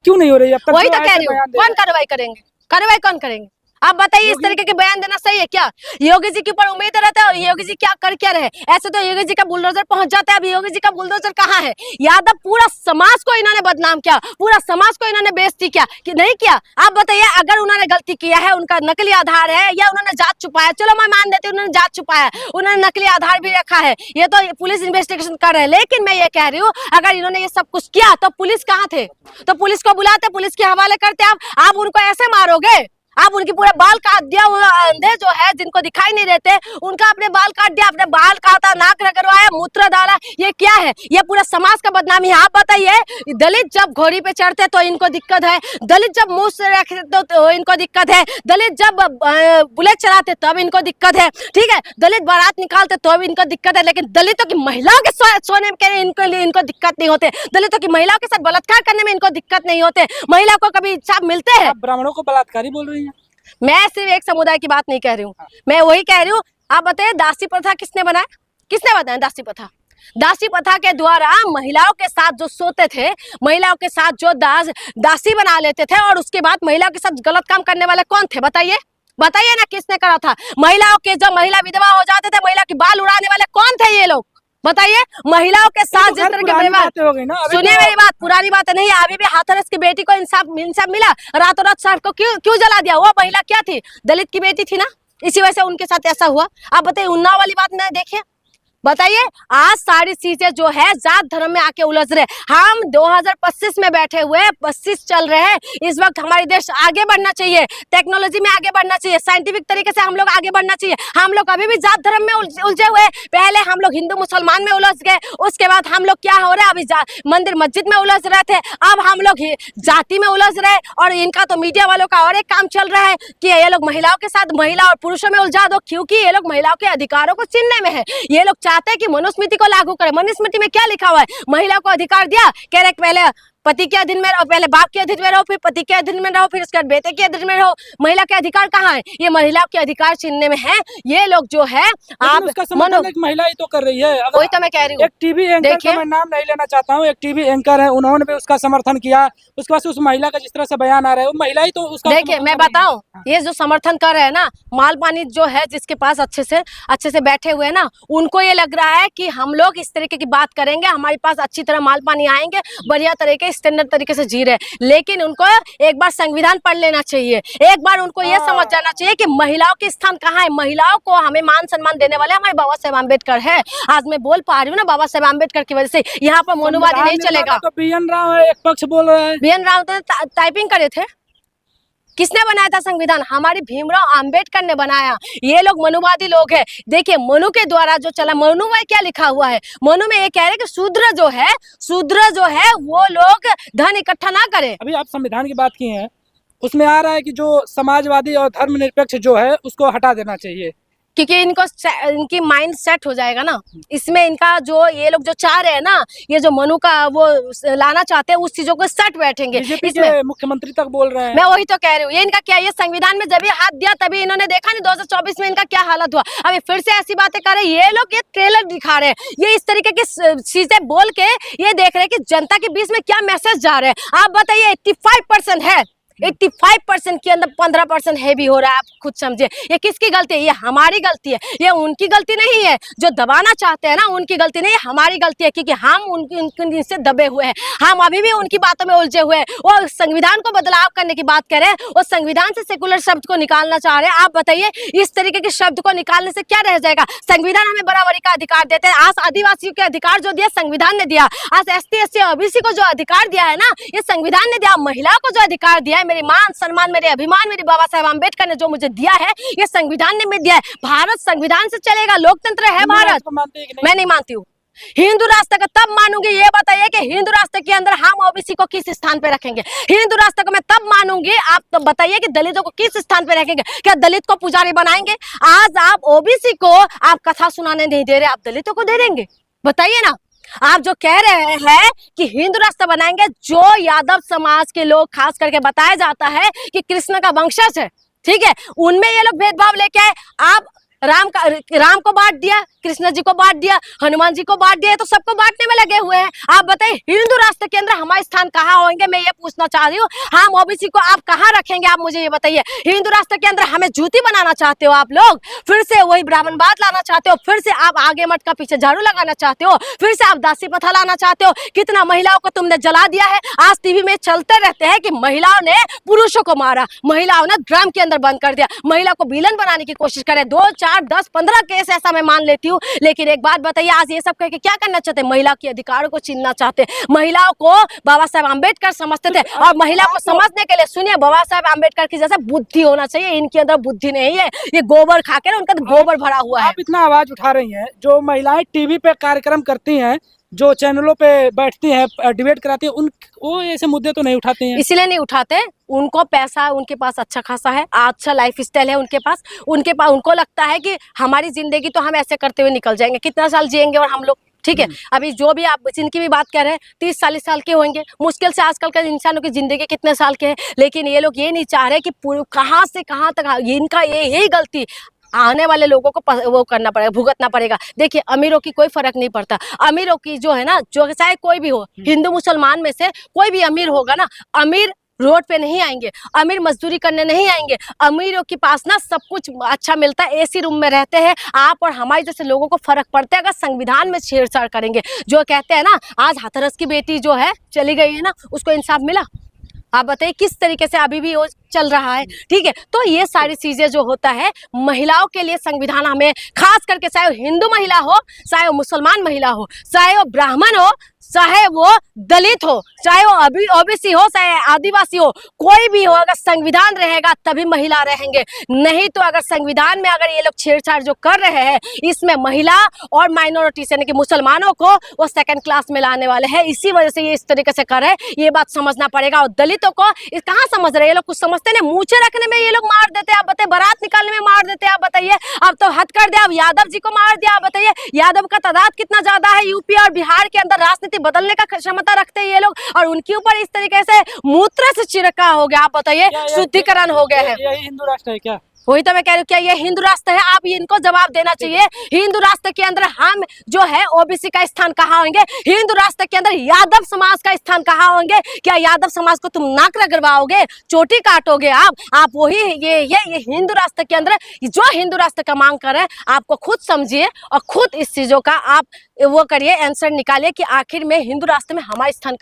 क्यों नहीं हो रही है अब तक? वही तो कह रही हूँ, कौन कार्रवाई करेंगे? कार्रवाई कौन करेंगे? आप बताइए, इस तरीके के बयान देना सही है क्या? योगी जी के ऊपर उम्मीद रहता है और योगी जी क्या कर क्या रहे? ऐसे तो योगी जी का बुलडोजर पहुंच जाता है, अब योगी जी का बुलडोजर कहाँ है? यादव पूरा समाज को इन्होंने बदनाम किया, पूरा समाज को इन्होंने बेइज्जती किया कि नहीं किया? आप बताइए, अगर उन्होंने गलती किया है, उनका नकली आधार है या उन्होंने जांच छुपाया, चलो मैं मान देती हूँ उन्होंने जांच छुपाया, उन्होंने नकली आधार भी रखा है, ये तो पुलिस इन्वेस्टिगेशन कर रहे हैं। लेकिन मैं ये कह रही हूँ, अगर इन्होंने ये सब कुछ किया तो पुलिस कहाँ थे? तो पुलिस को बुलाते, पुलिस के हवाले करते। आप उनको ऐसे मारोगे? आप उनकी पूरे बाल काट दिया, अंधे जो है जिनको दिखाई नहीं देते उनका आपने बाल काट दिया, अपने बाल काटा, नाक रगड़वाया, मूत्र डाला, ये क्या है? ये पूरा समाज का बदनामी है। आप बताइए, दलित जब घोड़ी पे चढ़ते तो इनको दिक्कत है, दलित जब मुंह से रखते तो इनको दिक्कत है, दलित जब बुलेट चलाते तब इनको दिक्कत है, ठीक है, दलित बारात निकालते तो भी इनको दिक्कत है, लेकिन दलितों की महिलाओं के सोने के इनको दिक्कत नहीं होते, दलितों की महिलाओं के साथ बलात्कार करने में इनको दिक्कत नहीं होते, महिला को कभी इंसाफ मिलते हैं? ब्राह्मणों को बलात्कारी बोल रही है? मैं सिर्फ एक समुदाय की बात नहीं कह रही हूँ, मैं वही कह रही हूँ। आप बताइए, दासी प्रथा किसने बनाया? किसने बताया दासी प्रथा? दासी प्रथा के द्वारा महिलाओं के साथ जो सोते थे, महिलाओं के साथ जो दासी बना लेते थे और उसके बाद महिलाओं के साथ गलत काम करने वाले कौन थे? बताइए, बताइए ना, किसने करा था? महिलाओं के जब महिला विधवा हो जाते थे, महिला की बाल उड़ाने वाले कौन थे ये लोग? बताइए, महिलाओं के साथ जिस तरह के व्यवहार। सुनिए मेरी बात, पुरानी बात नहीं है, अभी भी हाथरस की बेटी को इंसाफ मिला, रातों रात साहब को क्यों जला दिया? वो महिला क्या थी? दलित की बेटी थी ना, इसी वजह से उनके साथ ऐसा हुआ। आप बताइए, उन्नाव वाली बात ना देखिए, बताइए, आज सारी चीजें जो है जात धर्म में आके उलझ रहे। हम 2025 में बैठे हुए, 25 चल रहे हैं। इस वक्त हमारे देश आगे बढ़ना चाहिए, टेक्नोलॉजी में आगे बढ़ना चाहिए, साइंटिफिक तरीके से हम लोग आगे बढ़ना चाहिए। हम लोग अभी भी जात धर्म में उलझे हुए। पहले हम लोग हिंदू मुसलमान में उलझ गए, उसके बाद हम लोग क्या हो रहे हैं, अभी मंदिर मस्जिद में उलझ रहे थे, अब हम लोग जाति में उलझ रहे। और इनका तो मीडिया वालों का और एक काम चल रहा है कि ये लोग महिलाओं के साथ महिला और पुरुषों में उलझा दो, क्योंकि ये लोग महिलाओं के अधिकारों को छीनने में है। ये लोग चाहते हैं कि मनुस्मृति को लागू करें। मनुस्मृति में क्या लिखा हुआ है? महिला को अधिकार दिया, कह रहे पहले पति के अधीन में रहो, पहले बाप के अधीन में रहो, फिर पति के अधीन में रहो, फिर उसके बाद बेटे के अधीन में रहो। महिला के अधिकार कहाँ है? ये महिला के अधिकार छीनने में है ये लोग जो है। आप महिला ही तो कर रही है। वही तो मैं कह रही हूँ। एक टीवी एंकर का मैं नाम नहीं लेना चाहता हूँ, एक टीवी एंकर है, उन्होंने भी उसका समर्थन किया। उसके बाद उस महिला का जिस तरह से बयान आ रहा है, वो महिला ही तो उसका। देखिए, मैं बताऊं, ये जो समर्थन कर रहे हैं ना, माल पानी जो है जिसके पास अच्छे से बैठे हुए हैं ना, उनको ये लग रहा है कि हम लोग इस तरीके की बात करेंगे, हमारे पास अच्छी तरह माल पानी आएंगे, बढ़िया तरीके स्टैंडर्ड तरीके से जी रहे। लेकिन उनको एक बार संविधान पढ़ लेना चाहिए, एक बार उनको यह समझ जाना चाहिए कि महिलाओं के स्थान कहाँ है। महिलाओं को हमें मान सम्मान देने वाले हमारे बाबा साहेब अम्बेडकर है। आज मैं बोल पा रही हूँ ना, बाबा साहेब अम्बेडकर की वजह से यहाँ पर मनुवादी नहीं चलेगा। तो बीएन राव है, एक पक्ष बोल रहा है। बीएन राव तो टाइपिंग करे थे। किसने बनाया था संविधान? हमारे भीमराव अंबेडकर ने बनाया। ये लोग मनुवादी लोग हैं। देखिए, मनु के द्वारा जो चला, मनु में क्या लिखा हुआ है? मनु में ये कह रहे हैं कि शूद्र जो है वो लोग धन इकट्ठा ना करे। अभी आप संविधान की बात की हैं, उसमें आ रहा है कि जो समाजवादी और धर्मनिरपेक्ष जो है उसको हटा देना चाहिए, क्योंकि इनकी माइंड सेट हो जाएगा ना। इसमें इनका जो ये लोग जो चाह रहे हैं ना, ये जो मनु का वो लाना चाहते हैं, उस चीजों को सेट बैठेंगे। इसमें मुख्यमंत्री तक बोल रहे हैं। मैं वही तो कह रही हूँ, ये इनका क्या, ये संविधान में जब ये हाथ दिया तभी इन्होंने देखा नहीं 2024 में इनका क्या हालत हुआ। अभी फिर से ऐसी बातें कर रहे हैं ये लोग, ये ट्रेलर दिखा रहे हैं, ये इस तरीके की चीजें बोल के ये देख रहे हैं कि जनता के बीच में क्या मैसेज जा रहे हैं। आप बताइए, 85% है, 85% के अंदर 15% हैवी हो रहा है। आप खुद समझे, ये किसकी गलती है? ये हमारी गलती है, ये उनकी गलती नहीं है। जो दबाना चाहते हैं ना, उनकी गलती नहीं है, हमारी गलती है, क्योंकि हम उनसे दबे हुए हैं। हम अभी भी उनकी बातों में उलझे हुए हैं। वो संविधान को बदलाव करने की बात कर रहे हैं, वो संविधान से सेकुलर शब्द को निकालना चाह रहे हैं। आप बताइए, इस तरीके के शब्द को निकालने से क्या रह जाएगा? संविधान हमें बराबरी का अधिकार देते हैं। आज आदिवासियों के अधिकार जो दिया संविधान ने दिया, आज ST SC OBC को जो अधिकार दिया है ना, ये संविधान ने दिया। महिलाओं को जो अधिकार दिया है, मेरी मान सम्मान, मेरे अभिमान, मेरे बाबा साहेब अम्बेडकर ने जो मुझे दिया है, ये संविधान ने मैं दिया है। भारत संविधान से चलेगा, लोकतंत्र है भारत। मैं नहीं मानती हूँ। हिंदू राष्ट्र का तब मानूंगी, ये बताइए कि हिंदू राष्ट्र के अंदर हम OBC को किस स्थान पे रखेंगे? हिंदू राष्ट्र को मैं तब मानूंगी, आप तो बताइए कि दलितों को किस स्थान पे रखेंगे? क्या दलित को पुजारी बनाएंगे? आज आप OBC को आप कथा सुनाने नहीं दे रहे, आप दलितों को दे देंगे? बताइए ना। आप जो कह रहे हैं कि हिंदू राष्ट्र बनाएंगे, जो यादव समाज के लोग खास करके बताया जाता है कि कृष्ण का वंशज है, ठीक है, उनमें ये लोग भेदभाव लेके आए। आप राम को बांट दिया, कृष्ण जी को बांट दिया, हनुमान जी को बांट दिया, तो सबको बांटने में लगे हुए हैं। आप बताइए हिंदू राष्ट्र के अंदर हमारे स्थान कहाँ होंगे, मैं ये पूछना चाह रही हूँ। हम ओबीसी को आप कहाँ रखेंगे, आप मुझे ये बताइए। हिंदू राष्ट्र के अंदर हमें जूती बनाना चाहते हो आप लोग, फिर से वही ब्राह्मणवाद लाना चाहते हो, फिर से आप आगे मत का पीछे झाड़ू लगाना चाहते हो, फिर से आप दासी प्रथा लाना चाहते हो। कितना महिलाओं को तुमने जला दिया है। आज टीवी में चलते रहते हैं कि महिलाओं ने पुरुषों को मारा, महिलाओं ने ड्रम के अंदर बंद कर दिया, महिला को विलन बनाने की कोशिश करे। 2, 4, 10, 15 केस ऐसा मैं मान लेती हूँ, लेकिन एक बात बताइए, आज ये सब कह के क्या करना चाहते हैं? महिला के अधिकारों को छीनना चाहते हैं। महिलाओं को बाबा साहेब आम्बेडकर समझते थे, और महिला को समझने के लिए सुनिए, बाबा साहेब आम्बेडकर की जैसे बुद्धि होना चाहिए। इनके अंदर बुद्धि नहीं है, ये गोबर खा के उनका गोबर भरा हुआ है। आप इतना आवाज उठा रही हैं, जो महिलाएं टीवी पे कार्यक्रम करती हैं, जो चैनलों पे बैठती हैं, डिबेट कराती हैं, उन वो ऐसे मुद्दे तो नहीं उठाते हैं। इसलिए नहीं उठाते, उनको पैसा उनके पास अच्छा खासा है, अच्छा लाइफ स्टाइल है उनके पास उनको लगता है कि हमारी जिंदगी तो हम ऐसे करते हुए निकल जाएंगे, कितना साल जिएंगे और हम लोग, ठीक है। अभी जो भी आप जिनकी भी बात कर रहे हैं 30-40 साल के होंगे मुश्किल से, आजकल के इंसानों की जिंदगी कितने साल के है। लेकिन ये लोग ये नहीं चाह रहे कि कहाँ से कहाँ तक इनका यही गलती आने वाले लोगों को वो करना पड़ेगा, भुगतना पड़ेगा। देखिए अमीरों की कोई फर्क नहीं पड़ता, अमीरों की जो है ना, जो चाहे कोई भी हो, हिंदू मुसलमान में से कोई भी अमीर होगा ना, अमीर रोड पे नहीं आएंगे, अमीर मजदूरी करने नहीं आएंगे। अमीरों के पास ना सब कुछ अच्छा मिलता है, एसी रूम में रहते हैं। आप और हमारे जैसे लोगों को फर्क पड़ता है अगर संविधान में छेड़छाड़ करेंगे। जो कहते हैं ना, आज हाथरस की बेटी जो है चली गई है ना, उसको इंसाफ मिला? आप बताइए किस तरीके से अभी भी वो चल रहा है, ठीक है। तो ये सारी चीजें जो होता है, महिलाओं के लिए संविधान हमें खास करके, चाहे वो हिंदू महिला हो, चाहे वो मुसलमान महिला हो, चाहे वो ब्राह्मण हो, चाहे वो दलित हो, चाहे वो ओबीसी हो, चाहे आदिवासी हो, कोई भी हो, अगर संविधान रहेगा तभी महिला रहेंगे। नहीं तो अगर संविधान में अगर ये लोग छेड़छाड़ जो कर रहे हैं, इसमें महिला और माइनॉरिटी यानी कि मुसलमानों को वो सेकंड क्लास में लाने वाले हैं। इसी वजह से ये इस तरीके से कर रहे हैं, ये बात समझना पड़ेगा। और दलितों को कहाँ समझ रहे हैं ये लोग, कुछ समझते नहीं। मूछे रखने में ये लोग मार देते हैं, आप बताइए, बारात निकालने में मार देते हैं, आप बताइए। अब तो हद कर दिया, अब यादव जी को मार दिया। आप बताइए यादव का तादाद कितना ज्यादा है। यूपी और बिहार के अंदर राजनीति बदलने का क्षमता रखते हैं ये लोग, और उनके ऊपर इस तरीके से मूत्र से छिड़का हो गया। आप बताइए शुद्धिकरण हो गया है। यही हिंदू राष्ट्र है क्या? वही तो मैं कह रही हूँ, क्या ये हिंदू राष्ट्र है? आप इनको जवाब देना चाहिए। हिंदू राष्ट्र के अंदर हम जो है ओबीसी का स्थान कहाँ होंगे? हिंदू राष्ट्र के अंदर यादव समाज का स्थान कहाँ होंगे? क्या यादव समाज को तुम नाक रगड़वाओगे, चोटी काटोगे आप वही ये हिंदू राष्ट्र के अंदर जो हिंदू राष्ट्र का मांग कर रहे हैं, आपको खुद समझिए और खुद इस चीजों का आप वो करिए, आंसर निकालिए कि आखिर में हिंदू राष्ट्र में हमारा स्थान